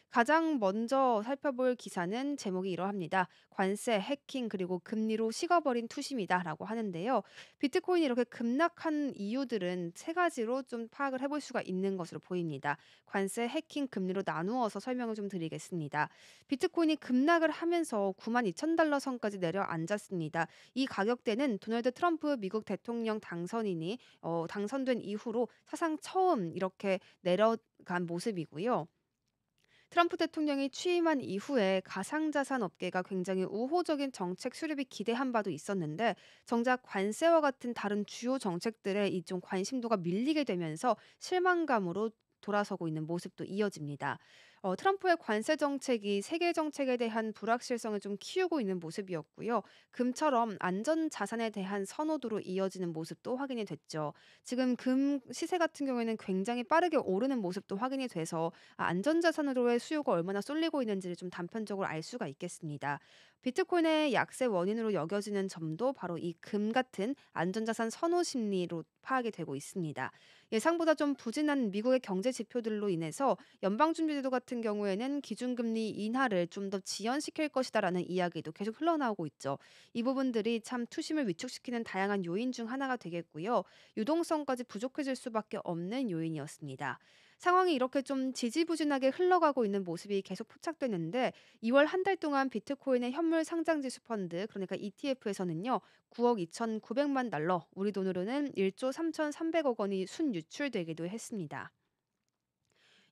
가장 먼저 살펴볼 기사는 제목이 이러합니다. 관세, 해킹, 그리고 금리로 식어버린 투심이다라고 하는데요. 비트코인이 이렇게 급락한 이유들은 세 가지로 좀 파악을 해볼 수가 있는 것으로 보입니다. 관세, 해킹, 금리로 나누어서 설명을 좀 드리겠습니다. 비트코인이 급락을 하면서 92,000달러 선까지 내려앉았습니다. 이 가격대는 도널드 트럼프 미국 대통령 당선인이 당선된 이후로 사상 처음 이렇게 내려간 모습이고요. 트럼프 대통령이 취임한 이후에 가상자산 업계가 굉장히 우호적인 정책 수립이 기대한 바도 있었는데 정작 관세와 같은 다른 주요 정책들에 이 좀 관심도가 밀리게 되면서 실망감으로 돌아서고 있는 모습도 이어집니다. 트럼프의 관세 정책이 세계 정책에 대한 불확실성을 좀 키우고 있는 모습이었고요. 금처럼 안전 자산에 대한 선호도로 이어지는 모습도 확인이 됐죠. 지금 금 시세 같은 경우에는 굉장히 빠르게 오르는 모습도 확인이 돼서 안전자산으로의 수요가 얼마나 쏠리고 있는지를 좀 단편적으로 알 수가 있겠습니다. 비트코인의 약세 원인으로 여겨지는 점도 바로 이 금 같은 안전자산 선호 심리로 파악이 되고 있습니다. 예상보다 좀 부진한 미국의 경제 지표들로 인해서 연방준비제도 같은 경우에는 기준금리 인하를 좀 더 지연시킬 것이다라는 이야기도 계속 흘러나오고 있죠. 이 부분들이 참 투심을 위축시키는 다양한 요인 중 하나가 되겠고요. 유동성까지 부족해질 수밖에 없는 요인이었습니다. 상황이 이렇게 좀 지지부진하게 흘러가고 있는 모습이 계속 포착되는데 2월 한 달 동안 비트코인의 현물 상장지수 펀드 그러니까 ETF에서는요. 9억 2,900만 달러, 우리 돈으로는 1조 3,300억 원이 순유출되기도 했습니다.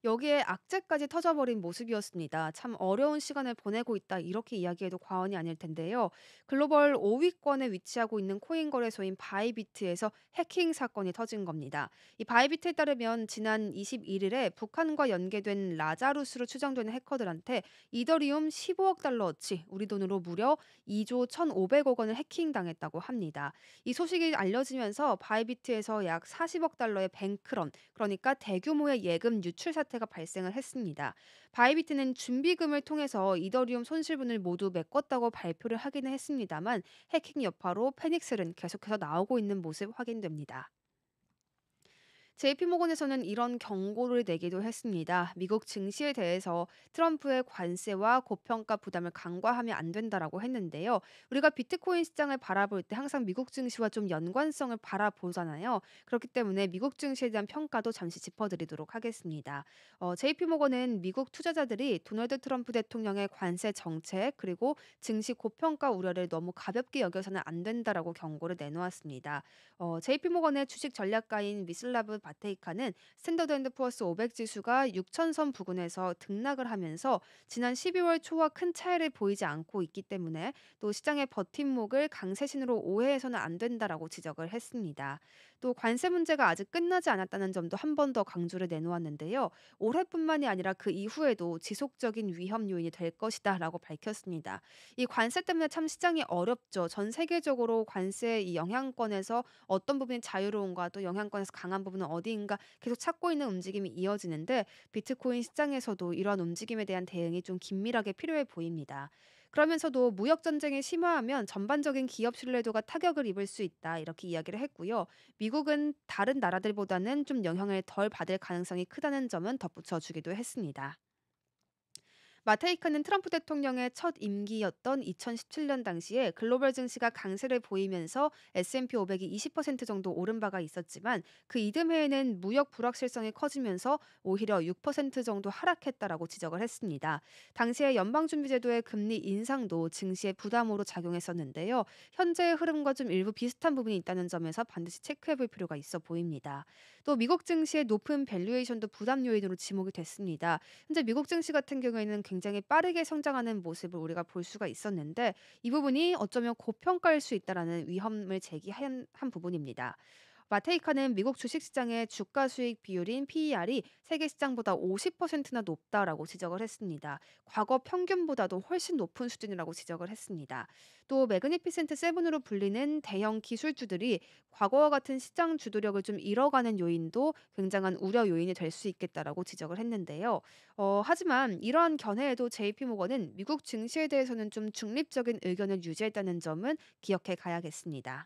여기에 악재까지 터져버린 모습이었습니다. 참 어려운 시간을 보내고 있다 이렇게 이야기해도 과언이 아닐 텐데요. 글로벌 5위권에 위치하고 있는 코인 거래소인 바이비트에서 해킹 사건이 터진 겁니다. 이 바이비트에 따르면 지난 21일에 북한과 연계된 라자루스로 추정되는 해커들한테 이더리움 15억 달러어치 우리 돈으로 무려 2조 1,500억 원을 해킹당했다고 합니다. 이 소식이 알려지면서 바이비트에서 약 40억 달러의 뱅크런 그러니까 대규모의 예금 유출 사태가 발생을 했습니다. 바이비트는 준비금을 통해서 이더리움 손실분을 모두 메꿨다고 발표를 하기는 했습니다만 해킹 여파로 패닉셀은 계속해서 나오고 있는 모습 확인됩니다. JP모건에서는 이런 경고를 내기도 했습니다. 미국 증시에 대해서 트럼프의 관세와 고평가 부담을 간과하면 안 된다라고 했는데요. 우리가 비트코인 시장을 바라볼 때 항상 미국 증시와 좀 연관성을 바라보잖아요. 그렇기 때문에 미국 증시에 대한 평가도 잠시 짚어드리도록 하겠습니다. JP모건은 미국 투자자들이 도널드 트럼프 대통령의 관세 정책 그리고 증시 고평가 우려를 너무 가볍게 여겨서는 안 된다라고 경고를 내놓았습니다. JP모건의 주식 전략가인 미슬라브 바테이카는 스탠더드앤드푸어스 500 지수가 6,000선 부근에서 등락을 하면서 지난 12월 초와 큰 차이를 보이지 않고 있기 때문에 또 시장의 버팀목을 강세신으로 오해해서는 안 된다라고 지적을 했습니다. 또 관세 문제가 아직 끝나지 않았다는 점도 한 번 더 강조를 내놓았는데요. 올해뿐만이 아니라 그 이후에도 지속적인 위험 요인이 될 것이다라고 밝혔습니다. 이 관세 때문에 참 시장이 어렵죠. 전 세계적으로 관세 이 영향권에서 어떤 부분이 자유로운가 또 영향권에서 강한 부분은 어디인가 계속 찾고 있는 움직임이 이어지는데 비트코인 시장에서도 이러한 움직임에 대한 대응이 좀 긴밀하게 필요해 보입니다. 그러면서도 무역 전쟁이 심화하면 전반적인 기업 신뢰도가 타격을 입을 수 있다 이렇게 이야기를 했고요. 미국은 다른 나라들보다는 좀 영향을 덜 받을 가능성이 크다는 점은 덧붙여 주기도 했습니다. 마테이크는 트럼프 대통령의 첫 임기였던 2017년 당시에 글로벌 증시가 강세를 보이면서 S&P 500이 20% 정도 오른 바가 있었지만 그 이듬해에는 무역 불확실성이 커지면서 오히려 6% 정도 하락했다라고 지적을 했습니다. 당시에 연방준비제도의 금리 인상도 증시에 부담으로 작용했었는데요. 현재의 흐름과 좀 일부 비슷한 부분이 있다는 점에서 반드시 체크해볼 필요가 있어 보입니다. 또 미국 증시의 높은 밸류에이션도 부담 요인으로 지목이 됐습니다. 현재 미국 증시 같은 경우에는 굉장히 빠르게 성장하는 모습을 우리가 볼 수가 있었는데 이 부분이 어쩌면 고평가일 수 있다라는 위험을 제기한 한 부분입니다. 마테이카는 미국 주식시장의 주가 수익 비율인 PER이 세계 시장보다 50%나 높다라고 지적을 했습니다. 과거 평균보다도 훨씬 높은 수준이라고 지적을 했습니다. 또 매그니피센트 세븐으로 불리는 대형 기술주들이 과거와 같은 시장 주도력을 좀 잃어가는 요인도 굉장한 우려 요인이 될 수 있겠다라고 지적을 했는데요. 하지만 이러한 견해에도 JP모건은 미국 증시에 대해서는 좀 중립적인 의견을 유지했다는 점은 기억해 가야겠습니다.